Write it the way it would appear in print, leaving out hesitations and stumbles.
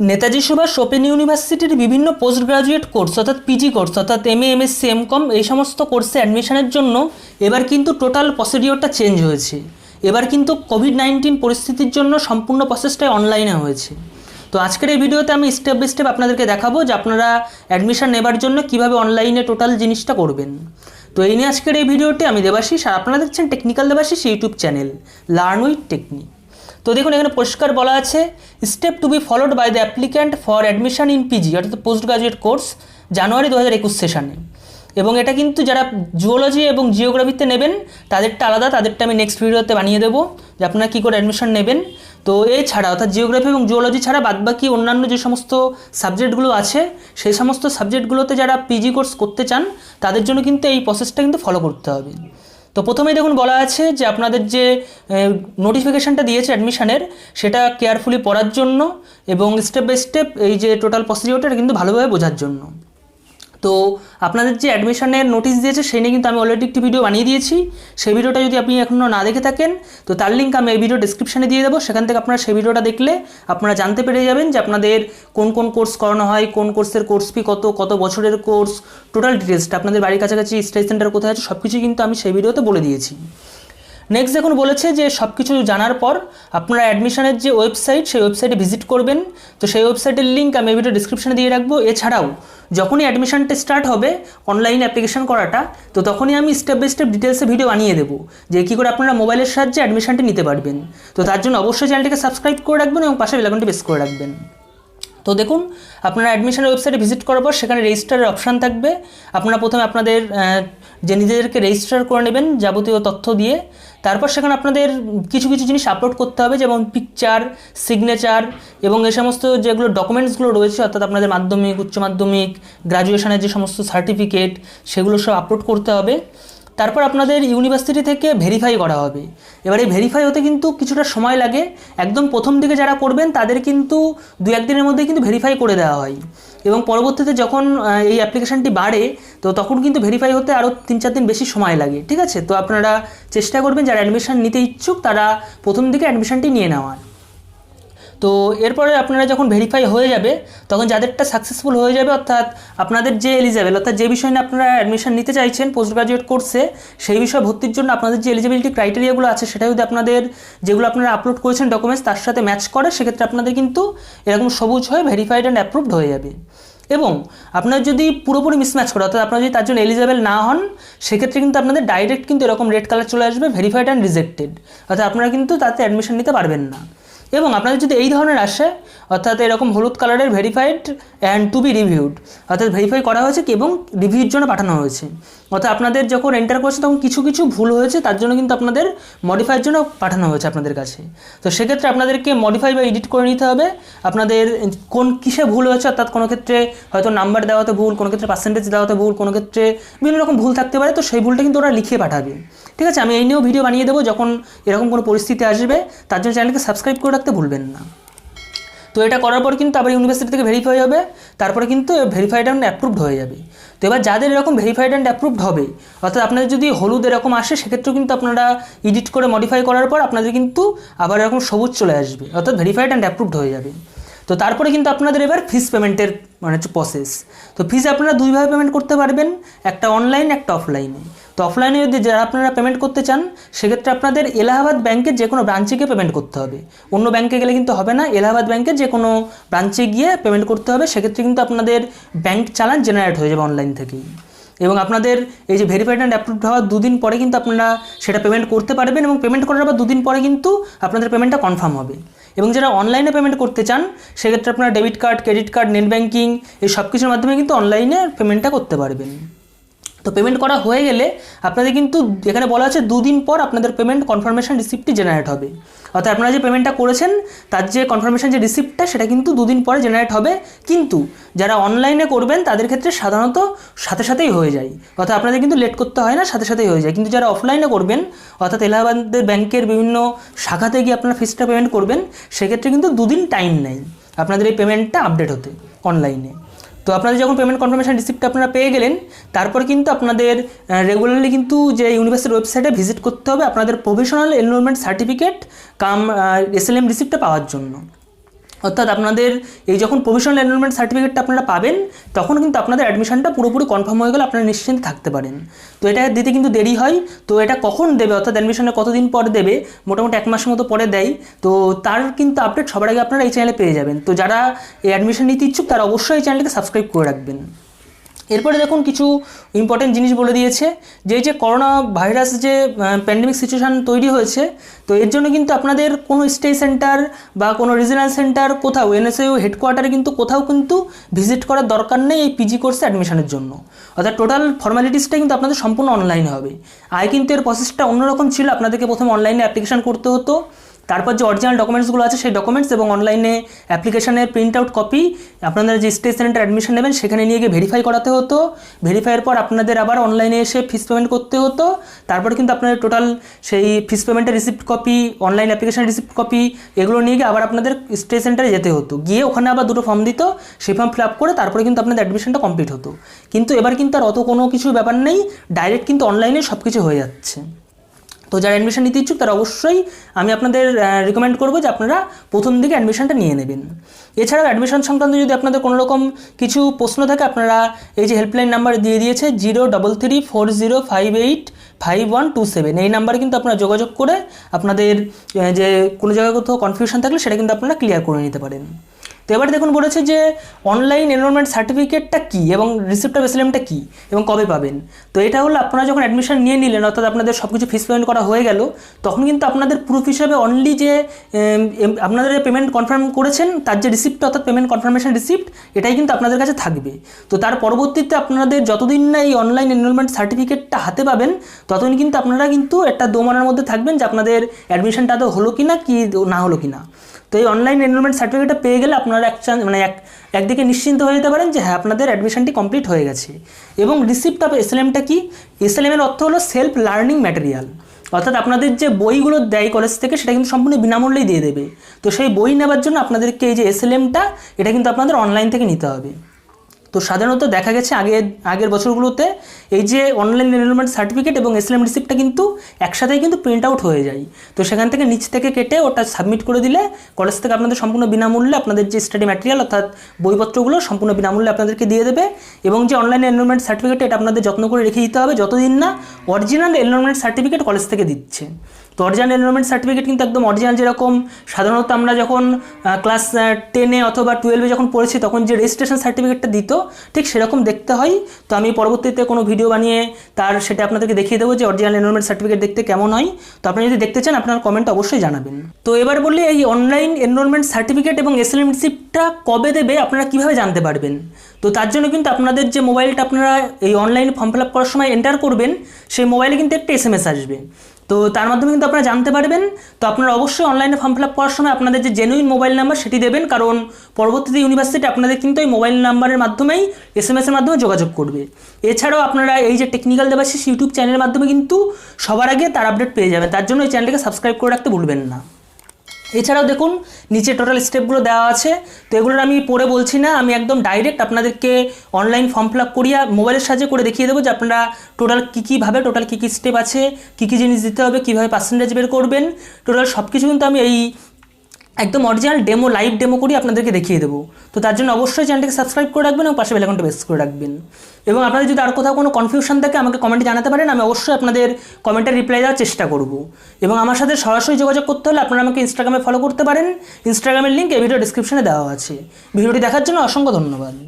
Netaji Subhash open ইউনিভার্সিটির বিভিন্ন post graduate course অর্থাৎ পিজি কোর্স অর্থাৎ এমএ, এমএসসি, এমকম এই সমস্ত কোর্সে অ্যাডমিশনের জন্য এবার কিন্তু টোটাল প্রসিডিওরটা চেঞ্জ হয়েছে। এবার কিন্তু কোভিড-19 পরিস্থিতির জন্য সম্পূর্ণ প্রসেসটাই অনলাইনে হয়েছে। তো আজকের এই ভিডিওতে আমি স্টেপ বাই স্টেপ আপনাদেরকে দেখাবো যে আপনারা অ্যাডমিশন নেবার জন্য কীভাবে অনলাইনে টোটাল জিনিসটা করবেন। তো এই নিয়ে আজকের এই ভিডিওটি আমি দেবাশিস, আর আপনারা দেখছেন technical Debashis YouTube channel learn with technique. তো দেখুন এখানে পরিষ্কার বলা আছে step to be followed by the applicant for admission in PG অর্থাৎ পোস্ট গ্রাজুয়েট কোর্স জানুয়ারি 2021 সেশনে। এবং এটা কিন্তু যারা জুওলজি এবং জিওগ্রাফিতে নেবেন তাদেরটা আলাদা, তাদেরটা আমি নেক্সট ভিডিওতে বানিয়ে দেবো যে আপনারা কী করে অ্যাডমিশন নেবেন। তো এই ছাড়া অর্থাৎ জিওগ্রাফি এবং জুওলজি ছাড়া বাদবাকি অন্যান্য যে সমস্ত সাবজেক্টগুলো আছে সেই সমস্ত সাবজেক্টগুলোতে যারা পিজি কোর্স করতে চান তাদের জন্য কিন্তু এই প্রসেসটা কিন্তু ফলো করতে হবে। তো প্রথমেই দেখুন বলা আছে যে আপনাদের যে নোটিফিকেশানটা দিয়েছে অ্যাডমিশনের সেটা কেয়ারফুলি পড়ার জন্য এবং স্টেপ বাই স্টেপ এই যে টোটাল প্রসিডিওরটা কিন্তু ভালোভাবে বোঝার জন্য। তো আপনাদের যে অ্যাডমিশনের নোটিশ দিয়েছে সেই নিয়ে কিন্তু আমি অলরেডি একটি ভিডিও বানিয়ে দিয়েছি। সেই ভিডিওটা যদি আপনি এখনও না দেখে থাকেন তো তার লিঙ্ক আমি এই ভিডিও ডিসক্রিপশানে দিয়ে দেবো, সেখান থেকে আপনারা সেই ভিডিওটা দেখলে আপনারা জানতে পেরে যাবেন যে আপনাদের কোন কোন কোর্স করানো হয়, কোন কোর্সের কোর্স ফি কত, কত বছরের কোর্স, টোটাল ডিটেলসটা আপনাদের বাড়ির কাছাকাছি স্টাডি সেন্টার কোথায় আছে সব কিছুই কিন্তু আমি সেই ভিডিওতে বলে দিয়েছি। নেক্সট দেখুন বলেছে যে সব কিছু জানার পর আপনারা অ্যাডমিশনের যে ওয়েবসাইট সেই ওয়েবসাইটে ভিজিট করবেন। তো সেই ওয়েবসাইটের লিঙ্ক আমি এই ভিডিও ডিসক্রিপশানে দিয়ে রাখবো। এছাড়াও যখনই অ্যাডমিশনটা স্টার্ট হবে অনলাইন অ্যাপ্লিকেশন করাটা, তো তখনই আমি স্টেপ বাই স্টেপ ডিটেলসে ভিডিও বানিয়ে দেবো যে কী করে আপনারা মোবাইলের সাহায্যে অ্যাডমিশনটি নিতে পারবেন। তো তার জন্য অবশ্যই চ্যানেলটিকে সাবস্ক্রাইব করে রাখবেন এবং পাশে বেল আইকনটি প্রেস করে রাখবেন। তো দেখুন আপনারা অ্যাডমিশনের ওয়েবসাইটে ভিজিট করার পর সেখানে রেজিস্টারের অপশান থাকবে। আপনারা প্রথমে আপনাদের যে নিজেদেরকে রেজিস্টার করে নেবেন যাবতীয় তথ্য দিয়ে, তারপর সেখানে আপনাদের কিছু কিছু জিনিস আপলোড করতে হবে যেমন পিকচার, সিগনেচার এবং এই সমস্ত যেগুলো ডকুমেন্টসগুলো রয়েছে অর্থাৎ আপনাদের মাধ্যমিক, উচ্চ মাধ্যমিক, গ্র্যাজুয়েশনের যে সমস্ত সার্টিফিকেট সেগুলো সব আপলোড করতে হবে। তারপর আপনাদের ইউনিভার্সিটি থেকে ভেরিফাই করা হবে। এবার এই ভেরিফাই হতে কিন্তু কিছুটা সময় লাগে। একদম প্রথম দিকে যারা করবেন তাদের কিন্তু 2-1 দিনের মধ্যে কিন্তু ভেরিফাই করে দেওয়া হয় এবং পরবর্তীতে যখন এই অ্যাপ্লিকেশানটি বাড়ে তো তখন কিন্তু ভেরিফাই হতে আরও 3-4 দিন বেশি সময় লাগে। ঠিক আছে, তো আপনারা চেষ্টা করবেন যারা অ্যাডমিশন নিতে ইচ্ছুক তারা প্রথম দিকে অ্যাডমিশনটি নিয়ে নেওয়ার। তো এরপরে আপনারা যখন ভেরিফাই হয়ে যাবে তখন যাদেরটা সাকসেসফুল হয়ে যাবে অর্থাৎ আপনাদের যে এলিজেবল অর্থাৎ যে বিষয় নিয়ে আপনারা অ্যাডমিশন নিতে চাইছেন পোস্ট গ্রাজুয়েট কোর্সে সেই বিষয়ে ভর্তির জন্য আপনাদের যে এলিজিবিলিটি ক্রাইটেরিয়াগুলো আছে সেটা যদি আপনাদের যেগুলো আপনারা আপলোড করেছেন ডকুমেন্টস তার সাথে ম্যাচ করে সেক্ষেত্রে আপনাদের কিন্তু এরকম সবুজ হয়ে ভেরিফাইড অ্যান্ড অ্যাপ্রুভড হয়ে যাবে। এবং আপনার যদি পুরোপুরি মিসম্যাচ করে অর্থাৎ আপনারা যদি তার জন্য এলিজেবল না হন সেক্ষেত্রে কিন্তু আপনাদের ডাইরেক্ট কিন্তু এরকম রেড কালার চলে আসবে ভেরিফাইড অ্যান্ড রিজেক্টেড, অর্থাৎ আপনারা কিন্তু তাতে অ্যাডমিশন নিতে পারবেন না। এবং আপনাদের যদি এই ধরনের আসে অর্থাৎ এরকম হলুদ কালারের verified and to be reviewed অর্থাৎ ভেরিফাই করা হয়েছে এবং রিভিউর জন্য পাঠানো হয়েছে, অর্থাৎ আপনাদের যখন এন্টার করছে তখন কিছু কিছু ভুল হয়েছে তার জন্য কিন্তু আপনাদের মডিফাইয়ের জন্য পাঠানো হয়েছে আপনাদের কাছে। তো সেক্ষেত্রে আপনাদেরকে মডিফাই বা এডিট করে নিতে হবে আপনাদের কোন কিসে ভুল হয়েছে, অর্থাৎ কোনো ক্ষেত্রে হয়তো নাম্বার দেওয়াতে ভুল, কোনো ক্ষেত্রে পার্সেন্টেজ দেওয়াতে ভুল, কোনো ক্ষেত্রে বিভিন্ন রকম ভুল থাকতে পারে। তো সেই ভুলটা কিন্তু ওরা লিখে পাঠাবে। ঠিক আছে, আমি এই নিয়েও ভিডিও বানিয়ে দেবো যখন এরকম কোনো পরিস্থিতি আসবে, তার জন্য চ্যানেলকে সাবস্ক্রাইব করে রাখতে ভুলবেন না। তো এটা করার পর কিন্তু আবার ইউনিভার্সিটি থেকে ভেরিফাই হবে, তারপরে কিন্তু ভেরিফাইড অ্যান্ড অ্যাপ্রুভড হয়ে যাবে। তো এবার যাদের এরকম ভেরিফাইড অ্যান্ড অ্যাপ্রুভড হবে অর্থাৎ আপনাদের যদি হলুদ এরকম আসে সেক্ষেত্রেও কিন্তু আপনারা এডিট করে মডিফাই করার পর আপনাদের কিন্তু আবার এরকম সবুজ চলে আসবে অর্থাৎ ভেরিফাইড অ্যান্ড অ্যাপ্রুভড হয়ে যাবে। তো তারপরে কিন্তু আপনাদের এবার ফিস পেমেন্টের হচ্ছে প্রসেস। তো ফিস আপনারা দুইভাবে পেমেন্ট করতে পারবেন, একটা অনলাইন একটা অফলাইনে। তো অফলাইনে যদি যারা আপনারা পেমেন্ট করতে চান সেক্ষেত্রে আপনাদের এলাহাবাদ ব্যাংকের যে কোনো ব্রাঞ্চে গিয়ে পেমেন্ট করতে হবে, অন্য ব্যাংকে গেলে কিন্তু হবে না। এলাহাবাদ ব্যাংকের যে কোনো ব্রাঞ্চে গিয়ে পেমেন্ট করতে হবে, সেক্ষেত্রে কিন্তু আপনাদের ব্যাংক চালান জেনারেট হয়ে যাবে অনলাইন থেকেই। এবং আপনাদের এই যে ভেরিফাইড অ্যান্ড অ্যাপ্রুভড হওয়ার 2 দিন পরে কিন্তু আপনারা সেটা পেমেন্ট করতে পারবেন এবং পেমেন্ট করার পর 2 দিন পরে কিন্তু আপনাদের পেমেন্টটা কনফার্ম হবে। এবং যারা অনলাইনে পেমেন্ট করতে চান সেক্ষেত্রে আপনারা debit card, credit card, net banking এই সব কিছুর মাধ্যমে কিন্তু অনলাইনে পেমেন্টটা করতে পারবেন। তো পেমেন্ট করা হয়ে গেলে আপনাদের কিন্তু এখানে বলা আছে 2 দিন পর আপনাদের পেমেন্ট কনফার্মেশন রিসিপ্টটি জেনারেট হবে, অর্থাৎ আপনারা যে পেমেন্টটা করেছেন তার যে কনফার্মেশন যে রিসিপ্টটা সেটা কিন্তু 2 দিন পরে জেনারেট হবে। কিন্তু যারা অনলাইনে করবেন তাদের ক্ষেত্রে সাধারণত সাথে সাথেই হয়ে যায়, অর্থাৎ আপনাদের কিন্তু লেট করতে হয় না, সাথে সাথেই হয়ে যায়। কিন্তু যারা অফলাইনে করবেন অর্থাৎ এলাহাবাদের ব্যাংকের বিভিন্ন শাখাতে গিয়ে আপনারা ফিসটা পেমেন্ট করবেন সেক্ষেত্রে কিন্তু 2 দিন টাইম নেয় আপনাদের এই পেমেন্টটা আপডেট হতে অনলাইনে। তো আপনাদের যখন পেমেন্ট কনফার্মেশন রিসিপ্টটা আপনারা পেয়ে গেলেন তারপর কিন্তু আপনাদের রেগুলারলি কিন্তু যে ইউনিভার্সিটির ওয়েবসাইটে ভিজিট করতে হবে আপনাদের provisional enrolment certificate cum SLM রিসিপ্টটা পাওয়ার জন্য। অর্থাৎ আপনাদের এই যখন প্রভিশনাল এনরোলমেন্ট সার্টিফিকেটটা আপনারা পাবেন তখন কিন্তু আপনাদের অ্যাডমিশনটা পুরোপুরি কনফার্ম হয়ে গেলে আপনারা নিশ্চিন্তে থাকতে পারেন। তো এটা দিতে কিন্তু দেরি হয়। তো এটা কখন দেবে, অর্থাৎ অ্যাডমিশনের কতদিন পর দেবে, মোটামুটি 1 মাসের মতো পরে দেয়। তো তার কিন্তু আপডেট সবার আগে আপনারা এই চ্যানেলে পেয়ে যাবেন। তো যারা এই অ্যাডমিশন নিতে ইচ্ছুক তারা অবশ্যই এই চ্যানেলকে সাবস্ক্রাইব করে রাখবেন। এরপরে দেখুন কিছু ইম্পর্টেন্ট জিনিস বলে দিয়েছে যে করোনা ভাইরাস যে প্যান্ডেমিক সিচুয়েশান তৈরি হয়েছে, তো এর জন্য কিন্তু আপনাদের কোনো স্টে সেন্টার বা কোনো রিজনাল সেন্টার কোথাও NSOU হেডকোয়ার্টারে কিন্তু কোথাও কিন্তু ভিজিট করার দরকার নেই এই পিজি কোর্সে অ্যাডমিশনের জন্য। অর্থাৎ টোটাল ফর্মালিটিসটা কিন্তু আপনাদের সম্পূর্ণ অনলাইনে হবে। আগে কিন্তু এর প্রসেসটা অন্যরকম ছিল, আপনাদেরকে প্রথমে অনলাইনে অ্যাপ্লিকেশান করতে হতো, তারপর যে অরিজিনাল ডকুমেন্টসগুলো আছে সেই ডকুমেন্টস এবং অনলাইনে অ্যাপ্লিকেশনের প্রিন্ট আউট কপি আপনারা যে স্টে সেন্টার অ্যাডমিশন নেবেন সেখানে নিয়ে গিয়ে ভেরিফাই করাতে হতো। ভেরিফাইয়ের পর আপনাদের আবার অনলাইনে এসে ফিস পেমেন্ট করতে হতো। তারপরে কিন্তু আপনাদের টোটাল সেই ফিস পেমেন্টের রিসিপ্ট কপি, অনলাইন অ্যাপ্লিকেশনের রিসিপ্ট কপি এগুলো নিয়ে গিয়ে আবার আপনাদের স্টে সেন্টারে যেতে হতো, গিয়ে ওখানে আবার 2টো ফর্ম দিত, সেই ফর্ম ফিল আপ করে তারপরে কিন্তু আপনাদের অ্যাডমিশনটা কমপ্লিট হতো। কিন্তু এবার কিন্তু আর অত কোনো কিছু ব্যাপার নেই, ডাইরেক্ট কিন্তু অনলাইনে সব কিছু হয়ে যাচ্ছে। তো যারা অ্যাডমিশন নিতে ইচ্ছুক তারা অবশ্যই আমি আপনাদের রিকমেন্ড করবো যে আপনারা প্রথম দিকে অ্যাডমিশনটা নিয়ে নেবেন। এছাড়াও অ্যাডমিশন সংক্রান্ত যদি আপনাদের কোনো রকম কিছু প্রশ্ন থাকে আপনারা এই যে হেল্পলাইন নাম্বার দিয়ে দিয়েছে 03340585127, এই নাম্বারে কিন্তু আপনারা যোগাযোগ করে আপনাদের যে কোনো জায়গায় কোথাও কনফিউশন থাকলে সেটা কিন্তু আপনারা ক্লিয়ার করে নিতে পারেন। তো এবার দেখুন বলেছে যে অনলাইন এনরোলমেন্ট সার্টিফিকেটটা কী এবং রিসিপ্ট অফ এসএলএমটা কী এবং কবে পাবেন। তো এটা হলো আপনারা যখন অ্যাডমিশন নিয়ে নিলেন, অর্থাৎ আপনাদের সব কিছু ফিস পেমেন্ট করা হয়ে গেল, তখন কিন্তু আপনাদের প্রুফ হিসাবে অনলি যে আপনাদের পেমেন্ট কনফার্ম করেছেন তার যে রিসিপ্ট অর্থাৎ পেমেন্ট কনফার্মেশন রিসিপ্ট এটাই কিন্তু আপনাদের কাছে থাকবে। তো তার পরবর্তীতে আপনাদের যতদিন না এই অনলাইন এনরোলমেন্ট সার্টিফিকেটটা হাতে পাবেন ততদিন কিন্তু আপনারা কিন্তু একটা দোমানার মধ্যে থাকবেন যে আপনাদের অ্যাডমিশনটা তো হলো কি না কি না হলো কি না। তো এই অনলাইন এনরোলমেন্ট সার্টিফিকেটটা পেয়ে গেলে আপনারা একদিকে নিশ্চিন্ত হয়ে যেতে পারেন যে হ্যাঁ আপনাদের অ্যাডমিশনটি কমপ্লিট হয়ে গেছে। এবং রিসিপ্ট অফ এসএলএমটা কি? এসএলএমের অর্থ হলো সেলফ লার্নিং ম্যাটেরিয়াল, অর্থাৎ আপনাদের যে বইগুলো দেয় কলেজ থেকে সেটা কিন্তু সম্পূর্ণ বিনামূল্যেই দিয়ে দেবে। তো সেই বই নেওয়ার জন্য আপনাদেরকে এই যে এসএলএমটা এটা কিন্তু আপনাদের অনলাইন থেকে নিতে হবে। তো সাধারণত দেখা গেছে আগের বছরগুলোতে এই যে অনলাইন এনরোলমেন্ট সার্টিফিকেট এবং এসএলএম রিসিপ্টটা কিন্তু একসাথেই কিন্তু প্রিন্ট আউট হয়ে যায়। তো সেখান থেকে নিচ থেকে কেটে ওটা সাবমিট করে দিলে কলেজ থেকে আপনাদের সম্পূর্ণ বিনামূল্যে আপনাদের যে স্টাডি ম্যাটেরিয়াল অর্থাৎ বইপত্রগুলো সম্পূর্ণ বিনামূল্যে আপনাদেরকে দিয়ে দেবে। এবং যে অনলাইন এনরোলমেন্ট সার্টিফিকেট এটা আপনাদের যত্ন করে রেখে দিতে হবে যতদিন না অরিজিনাল এনরোলমেন্ট সার্টিফিকেট কলেজ থেকে দিচ্ছে। তো অরিজিনাল এনরোলমেন্ট সার্টিফিকেট কিন্তু একদম অরিজিনাল, যেরকম সাধারণত আমরা যখন ক্লাস 10-এ অথবা 12-এ যখন পড়েছি তখন যে রেজিস্ট্রেশন সার্টিফিকেটটা দিত ঠিক সেরকম দেখতে হয়। তো আমি পরবর্তীতে কোনো ভিডিও বানিয়ে সেটা আপনাদেরকে দেখিয়ে দেবো যে অরিজিনাল এনরোলমেন্ট সার্টিফিকেট দেখতে কেমন হয়। তো আপনি যদি দেখতে চান আপনার কমেন্ট অবশ্যই জানাবেন। তো এবার বললে এই অনলাইন এনরোলমেন্ট সার্টিফিকেট এবং এসএলএম রিসিপ্টটা কবে দেবে আপনারা কীভাবে জানতে পারবেন। তো তার জন্য কিন্তু আপনাদের যে মোবাইলটা আপনারা এই অনলাইন ফর্ম ফিল আপ করার সময় এন্টার করবেন সেই মোবাইলে কিন্তু একটা SMS আসবে। তো তার মাধ্যমে কিন্তু আপনারা জানতে পারবেন। তো আপনারা অবশ্যই অনলাইনে ফর্ম ফিল আপ করার সময় আপনাদের যে জেনুইন মোবাইল নাম্বার সেটি দেবেন, কারণ পরবর্তীতে ইউনিভার্সিটি আপনাদের কিন্তু এই মোবাইল নাম্বারের মাধ্যমেই SMS এর মাধ্যমে যোগাযোগ করবে। এছাড়াও আপনারা এই যে টেকনিক্যাল দেবাশিস ইউটিউব চ্যানেলের মাধ্যমে কিন্তু সবার আগে তার আপডেট পেয়ে যাবেন, তার জন্য এই চ্যানেলটাকে সাবস্ক্রাইব করে রাখতে ভুলবেন না। এছাড়াও দেখুন নিচে টোটাল স্টেপগুলো দেওয়া আছে, তো এগুলোর আমি পড়ে বলছি না, আমি একদম ডাইরেক্ট আপনাদেরকে অনলাইন ফর্ম ফিল আপ করিয়া মোবাইলের সাহায্যে করে দেখিয়ে দেবো যে আপনারা টোটাল কী স্টেপ আছে, কী জিনিস দিতে হবে, কীভাবে পার্সেন্টেজ বের করবেন, টোটাল সব কিছু কিন্তু আমি এই একদম অরিজিনাল লাইভ ডেমো করি আপনাদেরকে দেখিয়ে দেবো। তো তার জন্য অবশ্যই চ্যানেলটাকে সাবস্ক্রাইব করে রাখবেন এবং পাশে বেল আইকনটা প্রেস করে রাখবেন। এবং আপনাদের যদি আর কোথাও কোনো কনফিউশন থাকে আমাকে কমেন্টে জানাতে পারেন, আমি অবশ্যই আপনাদের কমেন্টের রিপ্লাই দেওয়ার চেষ্টা করব। এবং আমার সাথে সরাসরি যোগাযোগ করতে হলে আপনারা আমাকে ইনস্টাগ্রামে ফলো করতে পারেন, ইনস্টাগ্রামের লিঙ্ক এই ভিডিও ডিসক্রিপশনে দেওয়া আছে। ভিডিওটি দেখার জন্য অসংখ্য ধন্যবাদ।